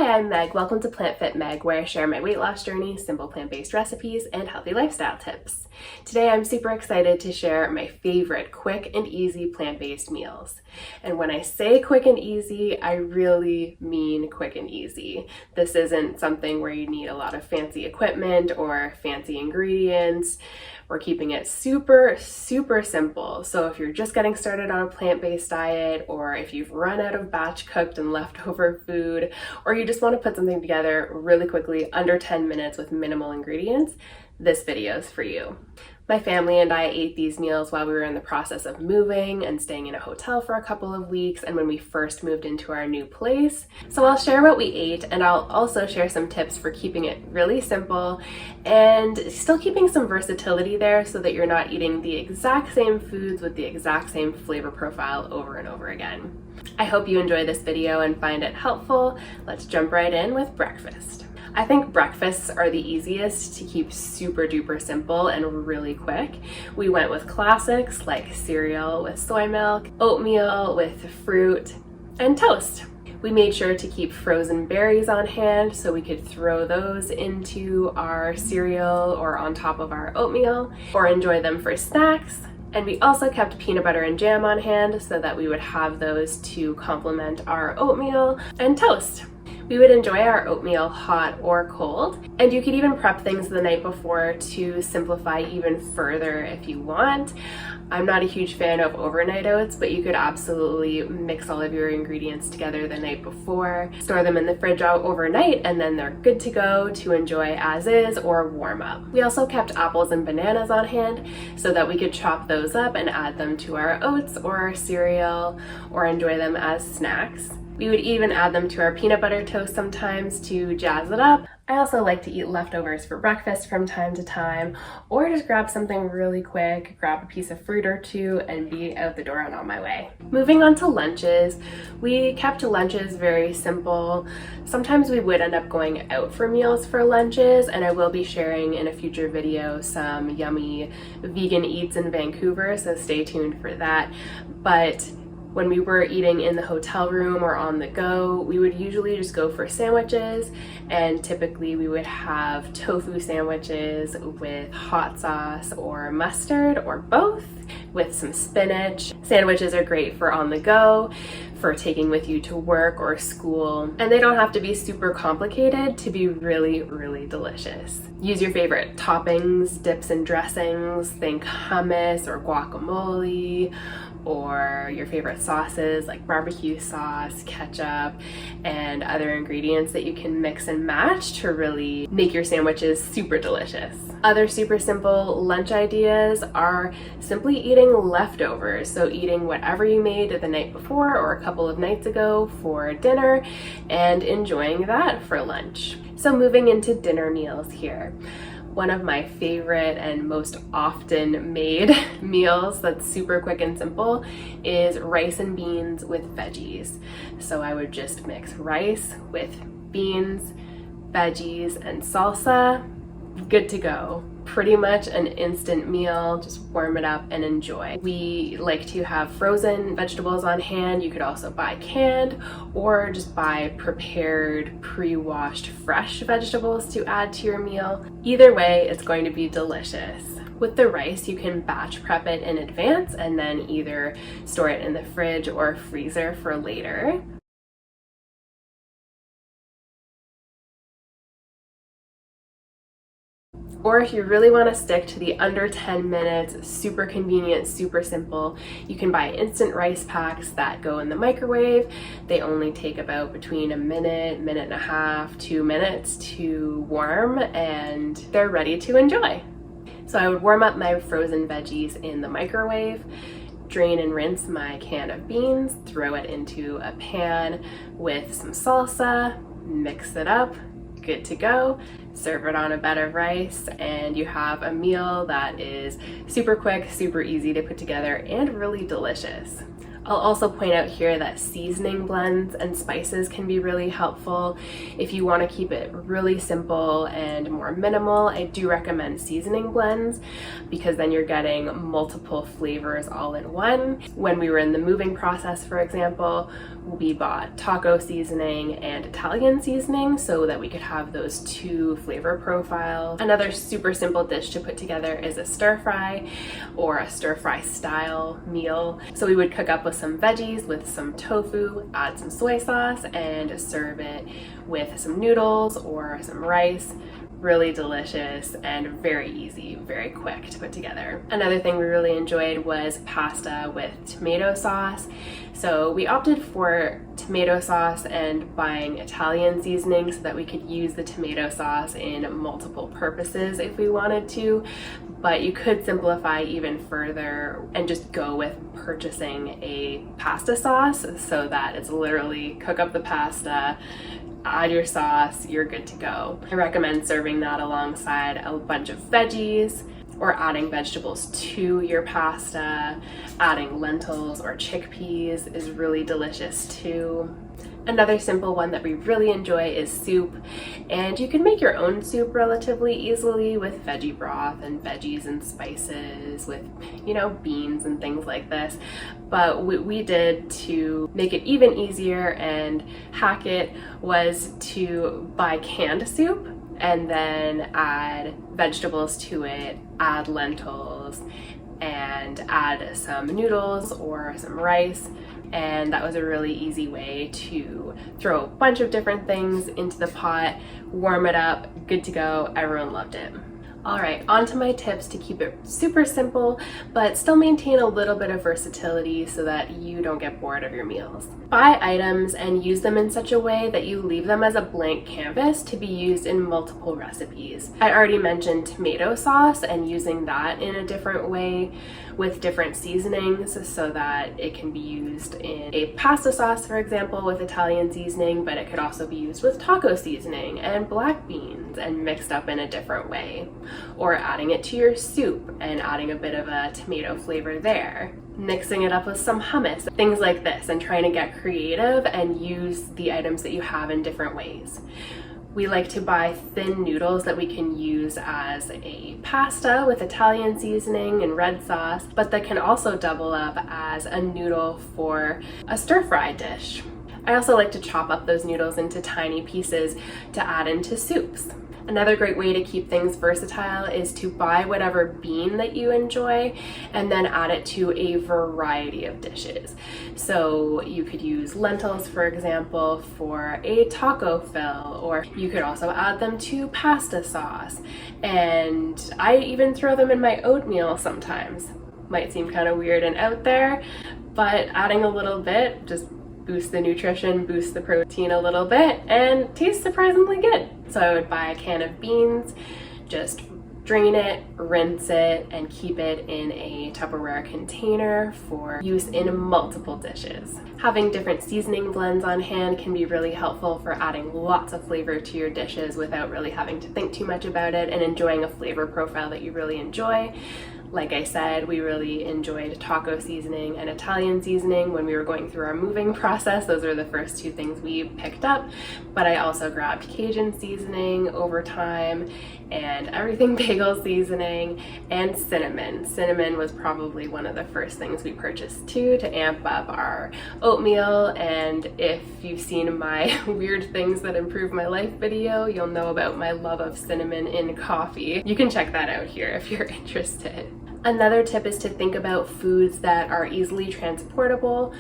Hi, I'm Meg. Welcome to PlantFitmeg, where I share my weight loss journey, simple plant-based recipes, and healthy lifestyle tips. Today, I'm super excited to share my favorite quick and easy plant-based meals. And when I say quick and easy, I really mean quick and easy. This isn't something where you need a lot of fancy equipment or fancy ingredients. We're keeping it super simple. So if you're just getting started on a plant-based diet, or if you've run out of batch cooked and leftover food, or you just want to put something together really quickly under 10 minutes with minimal ingredients, this video is for you. My family and I ate these meals while we were in the process of moving and staying in a hotel for a couple of weeks, and when we first moved into our new place. So I'll share what we ate, and I'll also share some tips for keeping it really simple and still keeping some versatility there so that you're not eating the exact same foods with the exact same flavor profile over and over again. I hope you enjoy this video and find it helpful. Let's jump right in with breakfast. I think breakfasts are the easiest to keep super duper simple and really quick. We went with classics like cereal with soy milk, oatmeal with fruit, and toast. We made sure to keep frozen berries on hand so we could throw those into our cereal or on top of our oatmeal, or enjoy them for snacks. And we also kept peanut butter and jam on hand so that we would have those to complement our oatmeal and toast. We would enjoy our oatmeal hot or cold, and you could even prep things the night before to simplify even further if you want. I'm not a huge fan of overnight oats, but you could absolutely mix all of your ingredients together the night before, store them in the fridge overnight, and then they're good to go to enjoy as is or warm up. We also kept apples and bananas on hand so that we could chop those up and add them to our oats or our cereal or enjoy them as snacks. We would even add them to our peanut butter toast sometimes to jazz it up. I also like to eat leftovers for breakfast from time to time, or just grab something really quick, grab a piece of fruit or two, and be out the door and on my way. Moving on to lunches, we kept lunches very simple. Sometimes we would end up going out for meals for lunches, and I will be sharing in a future video some yummy vegan eats in Vancouver, so stay tuned for that. But when we were eating in the hotel room or on the go, we would usually just go for sandwiches, and typically we would have tofu sandwiches with hot sauce or mustard or both with some spinach. Sandwiches are great for on the go, for taking with you to work or school, and they don't have to be super complicated to be really delicious. Use your favorite toppings, dips, and dressings. Think hummus or guacamole, or your favorite sauces like barbecue sauce, ketchup, and other ingredients that you can mix and match to really make your sandwiches super delicious. Other super simple lunch ideas are simply eating leftovers. So eating whatever you made the night before or a couple of nights ago for dinner and enjoying that for lunch. So moving into dinner meals here. One of my favorite and most often made meals that's super quick and simple is rice and beans with veggies. So I would just mix rice with beans, veggies, and salsa. Good to go. Pretty much an instant meal, just warm it up and enjoy. We like to have frozen vegetables on hand. You could also buy canned or just buy prepared, pre-washed, fresh vegetables to add to your meal. Either way, it's going to be delicious. With the rice, you can batch prep it in advance and then either store it in the fridge or freezer for later. Or if you really want to stick to the under 10 minutes, super convenient, super simple, you can buy instant rice packs that go in the microwave. They only take about between a minute, minute and a half, 2 minutes to warm, and they're ready to enjoy. So I would warm up my frozen veggies in the microwave, drain and rinse my can of beans, throw it into a pan with some salsa, mix it up, good to go. Serve it on a bed of rice, and you have a meal that is super quick, super easy to put together, and really delicious. I'll also point out here that seasoning blends and spices can be really helpful. If you want to keep it really simple and more minimal, I do recommend seasoning blends because then you're getting multiple flavors all in one. When we were in the moving process, for example, we bought taco seasoning and Italian seasoning so that we could have those two flavor profiles. Another super simple dish to put together is a stir fry or a stir fry style meal. So we would cook up with some veggies, with some tofu, add some soy sauce, and serve it with some noodles or some rice. Really delicious and very easy, very quick to put together. Another thing we really enjoyed was pasta with tomato sauce. So we opted for tomato sauce and buying Italian seasoning so that we could use the tomato sauce in multiple purposes if we wanted to, but you could simplify even further and just go with purchasing a pasta sauce so that it's literally cook up the pasta, add your sauce, you're good to go. I recommend serving that alongside a bunch of veggies or adding vegetables to your pasta. Adding lentils or chickpeas is really delicious too. Another simple one that we really enjoy is soup, and you can make your own soup relatively easily with veggie broth and veggies and spices with, you know, beans and things like this. But what we did to make it even easier and hack it was to buy canned soup and then add vegetables to it, add lentils, and add some noodles or some rice. And that was a really easy way to throw a bunch of different things into the pot, warm it up, good to go. Everyone loved it. All right, on to my tips to keep it super simple, but still maintain a little bit of versatility so that you don't get bored of your meals. Buy items and use them in such a way that you leave them as a blank canvas to be used in multiple recipes. I already mentioned tomato sauce and using that in a different way with different seasonings so that it can be used in a pasta sauce, for example, with Italian seasoning, but it could also be used with taco seasoning and black beans and mixed up in a different way. Or adding it to your soup and adding a bit of a tomato flavor there. Mixing it up with some hummus, things like this, and trying to get creative and use the items that you have in different ways. We like to buy thin noodles that we can use as a pasta with Italian seasoning and red sauce, but that can also double up as a noodle for a stir fry dish. I also like to chop up those noodles into tiny pieces to add into soups. Another great way to keep things versatile is to buy whatever bean that you enjoy and then add it to a variety of dishes. So you could use lentils, for example, for a taco fill, or you could also add them to pasta sauce. And I even throw them in my oatmeal sometimes. Might seem kind of weird and out there, but adding a little bit just boost the nutrition, boost the protein a little bit, and tastes surprisingly good. So I would buy a can of beans, just drain it, rinse it, and keep it in a Tupperware container for use in multiple dishes. Having different seasoning blends on hand can be really helpful for adding lots of flavor to your dishes without really having to think too much about it and enjoying a flavor profile that you really enjoy. Like I said, we really enjoyed taco seasoning and Italian seasoning when we were going through our moving process. Those are the first two things we picked up, but I also grabbed Cajun seasoning over time and everything bagel seasoning and cinnamon. Cinnamon was probably one of the first things we purchased too to amp up our oatmeal, and if you've seen my weird things that improve my life video, you'll know about my love of cinnamon in coffee. You can check that out here if you're interested. Another tip is to think about foods that are easily transportable,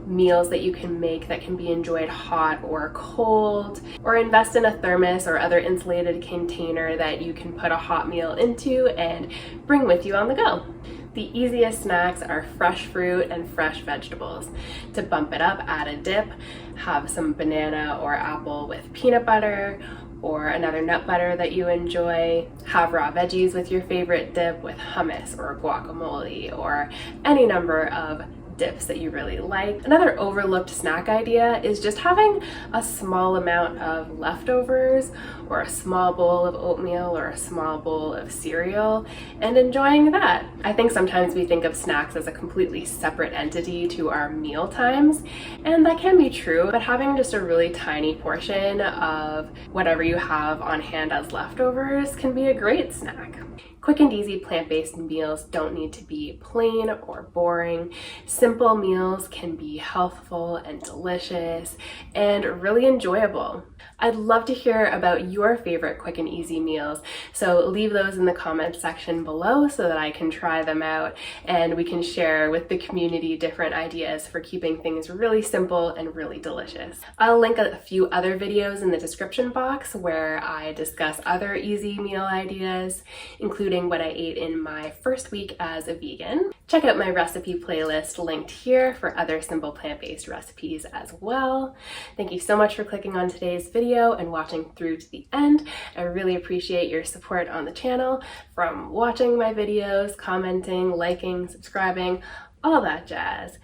meals that you can make that can be enjoyed hot or cold, or invest in a thermos or other insulated container that you can put a hot meal into and bring with you on the go. The easiest snacks are fresh fruit and fresh vegetables. To bump it up, add a dip, have some banana or apple with peanut butter, or another nut butter that you enjoy. Have raw veggies with your favorite dip with hummus or guacamole or any number of dips that you really like. Another overlooked snack idea is just having a small amount of leftovers, or a small bowl of oatmeal, or a small bowl of cereal, and enjoying that. I think sometimes we think of snacks as a completely separate entity to our meal times, and that can be true, but having just a really tiny portion of whatever you have on hand as leftovers can be a great snack. Quick and easy plant-based meals don't need to be plain or boring. Simple meals can be healthful and delicious and really enjoyable. I'd love to hear about your favorite quick and easy meals, so leave those in the comments section below so that I can try them out and we can share with the community different ideas for keeping things really simple and really delicious. I'll link a few other videos in the description box where I discuss other easy meal ideas, including what I ate in my first week as a vegan. Check out my recipe playlist linked here for other simple plant-based recipes as well. Thank you so much for clicking on today's video and watching through to the end. I really appreciate your support on the channel, from watching my videos, commenting, liking, subscribing, all that jazz.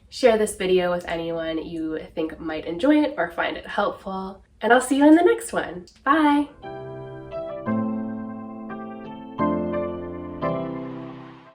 Share this video with anyone you think might enjoy it or find it helpful, and I'll see you in the next one. Bye!